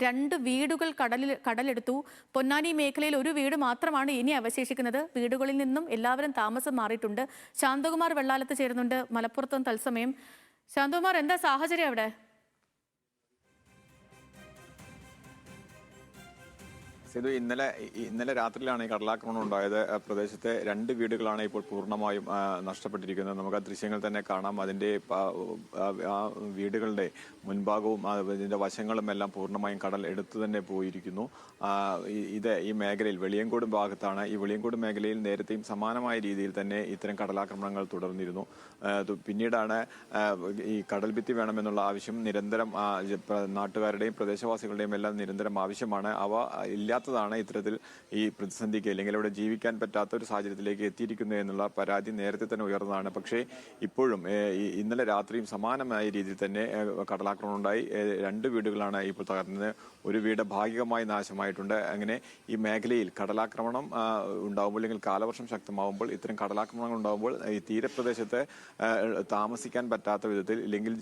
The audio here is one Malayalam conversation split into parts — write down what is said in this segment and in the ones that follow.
2 വീടുകൾ കടലെടുത്തു. പൊന്നാനി മേഖലയിൽ ഒരു വീട് മാത്രമാണ് ഇനി അവശേഷിക്കുന്നത്. വീടുകളിൽ നിന്നും എല്ലാവരും താമസം മാറിയിട്ടുണ്ട്. ശാന്തകുമാർ വെള്ളാലത്ത് ചേരുന്നുണ്ട് മലപ്പുറത്തും തത്സമയം. ശാന്തകുമാർ, എന്താ സാഹചര്യം അവിടെ? സിധു, ഇന്നലെ രാത്രിയിലാണ് ഈ കടലാക്രമണം ഉണ്ടായത്. പ്രദേശത്തെ 2 വീടുകളാണ് ഇപ്പോൾ പൂർണ്ണമായും നഷ്ടപ്പെട്ടിരിക്കുന്നത്. നമുക്ക് ആ ദൃശ്യങ്ങൾ തന്നെ കാണാം. അതിന്റെ ആ വീടുകളുടെ മുൻഭാഗവും ഇതിന്റെ വശങ്ങളും എല്ലാം പൂർണ്ണമായും കടൽ എടുത്തു തന്നെ പോയിരിക്കുന്നു. ഈ മേഖലയിൽ വെളിയങ്കോട് ഭാഗത്താണ്. ഈ വെളിയങ്കോട് മേഖലയിൽ നേരത്തെയും സമാനമായ രീതിയിൽ തന്നെ ഇത്തരം കടലാക്രമണങ്ങൾ തുടർന്നിരുന്നു. പിന്നീടാണ് ഈ കടൽഭിത്തി വേണമെന്നുള്ള ആവശ്യം നിരന്തരം നാട്ടുകാരുടെയും പ്രദേശവാസികളുടെയും എല്ലാം നിരന്തരം ആവശ്യമാണ്. അവ ാണ് ഇത്തരത്തിൽ ഈ പ്രതിസന്ധിക്ക് അല്ലെങ്കിൽ അവിടെ ജീവിക്കാൻ പറ്റാത്ത ഒരു സാഹചര്യത്തിലേക്ക് എത്തിയിരിക്കുന്നു എന്നുള്ള പരാതി നേരത്തെ തന്നെ ഉയർന്നതാണ്. പക്ഷേ ഇപ്പോഴും ഇന്നലെ രാത്രിയും സമാനമായ രീതിയിൽ തന്നെ കടലാക്രമണം ഉണ്ടായി. 2 വീടുകളാണ് ഇപ്പോൾ തകർന്നത്. ഒരു വീട് ഭാഗികമായി നാശമായിട്ടുണ്ട്. അങ്ങനെ ഈ മേഖലയിൽ കടലാക്രമണം ഉണ്ടാകുമ്പോൾ അല്ലെങ്കിൽ കാലവർഷം ശക്തമാകുമ്പോൾ ഇത്തരം കടലാക്രമണങ്ങൾ ഉണ്ടാകുമ്പോൾ ഈ തീരപ്രദേശത്ത് താമസിക്കാൻ പറ്റാത്ത വിധത്തിൽ ഇല്ലെങ്കിൽ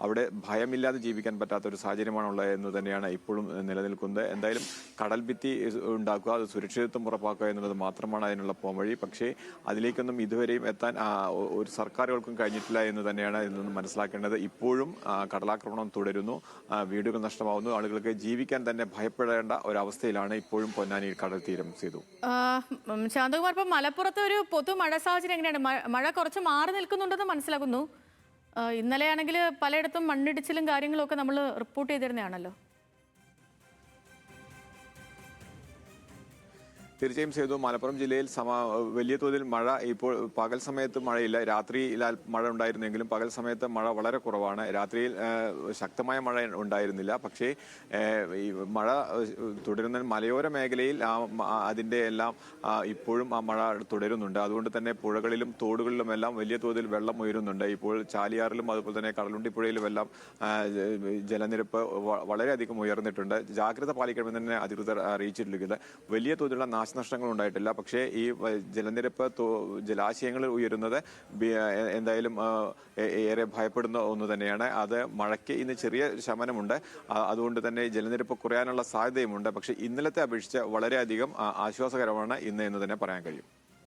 അവിടെ ഭയമില്ലാതെ ജീവിക്കാൻ പറ്റാത്ത ഒരു സാഹചര്യമാണുള്ളത് എന്ന് തന്നെയാണ് ഇപ്പോഴും നിലനിൽക്കുന്നത്. എന്തായാലും കടൽഭിത്തി ഉണ്ടാക്കുക, അത് സുരക്ഷിതത്വം ഉറപ്പാക്കുക എന്നുള്ളത് മാത്രമാണ് അതിനുള്ള പോംവഴി. പക്ഷേ അതിലേക്കൊന്നും ഇതുവരെയും എത്താൻ ഒരു സർക്കാരുകൾക്കും കഴിഞ്ഞിട്ടില്ല എന്ന് തന്നെയാണ് ഇതിൽ നിന്ന് മനസ്സിലാക്കേണ്ടത്. ഇപ്പോഴും കടലാക്രമണം തുടരുന്നു, വീടുകൾ നഷ്ടമാവുന്നു, ആളുകൾക്ക് ജീവിക്കാൻ തന്നെ ഭയപ്പെടേണ്ട ഒരവസ്ഥയിലാണ് ഇപ്പോഴും പൊന്നാനി കടൽ തീരം. ചെയ്തു ശാന്തകുമാർ, ഇപ്പം മലപ്പുറത്തെ ഒരു പൊതു മഴ സാഹചര്യം എങ്ങനെയാണ്? മഴ കുറച്ച് മാറി നിൽക്കുന്നുണ്ടെന്ന് മനസ്സിലാക്കുന്നു. ഇന്നലെയാണെങ്കിൽ പലയിടത്തും മണ്ണിടിച്ചിലും കാര്യങ്ങളും ഒക്കെ നമ്മൾ റിപ്പോർട്ട് ചെയ്തിരുന്നതാണല്ലോ. തീർച്ചയായും ചെയ്തു. മലപ്പുറം ജില്ലയിൽ വലിയ തോതിൽ മഴ ഇപ്പോൾ പകൽ സമയത്ത് മഴയില്ല. രാത്രിയിൽ മഴ ഉണ്ടായിരുന്നെങ്കിലും പകൽ സമയത്ത് മഴ വളരെ കുറവാണ്. രാത്രിയിൽ ശക്തമായ മഴ ഉണ്ടായിരുന്നില്ല. പക്ഷേ ഈ മഴ തുടരുന്ന മലയോര മേഖലയിൽ അതിൻ്റെ എല്ലാം ഇപ്പോഴും ആ മഴ തുടരുന്നുണ്ട്. അതുകൊണ്ട് തന്നെ പുഴകളിലും തോടുകളിലും എല്ലാം വലിയ തോതിൽ വെള്ളം ഉയരുന്നുണ്ട്. ഇപ്പോൾ ചാലിയാറിലും അതുപോലെ തന്നെ കടലുണ്ടി പുഴയിലും എല്ലാം ജലനിരപ്പ് വളരെയധികം ഉയർന്നിട്ടുണ്ട്. ജാഗ്രത പാലിക്കണമെന്ന് തന്നെ അധികൃതർ അറിയിച്ചിട്ടുള്ളത്. വലിയ തോതിലുള്ള നാശനഷ്ടങ്ങൾ ഉണ്ടായിട്ടില്ല. പക്ഷേ ഈ ജലനിരപ്പ് ജലാശയങ്ങളിൽ ഉയരുന്നത് എന്തായാലും ഏറെ ഭയപ്പെടുന്ന ഒന്ന് തന്നെയാണ്. അത് മഴയ്ക്ക് ഇന്ന് ചെറിയ ശമനമുണ്ട്. അതുകൊണ്ട് തന്നെ ജലനിരപ്പ് കുറയാനുള്ള സാധ്യതയുമുണ്ട്. പക്ഷേ ഇന്നലത്തെ അപേക്ഷിച്ച് വളരെയധികം ആശ്വാസകരമാണ് ഇന്ന് എന്ന് തന്നെ പറയാൻ കഴിയും.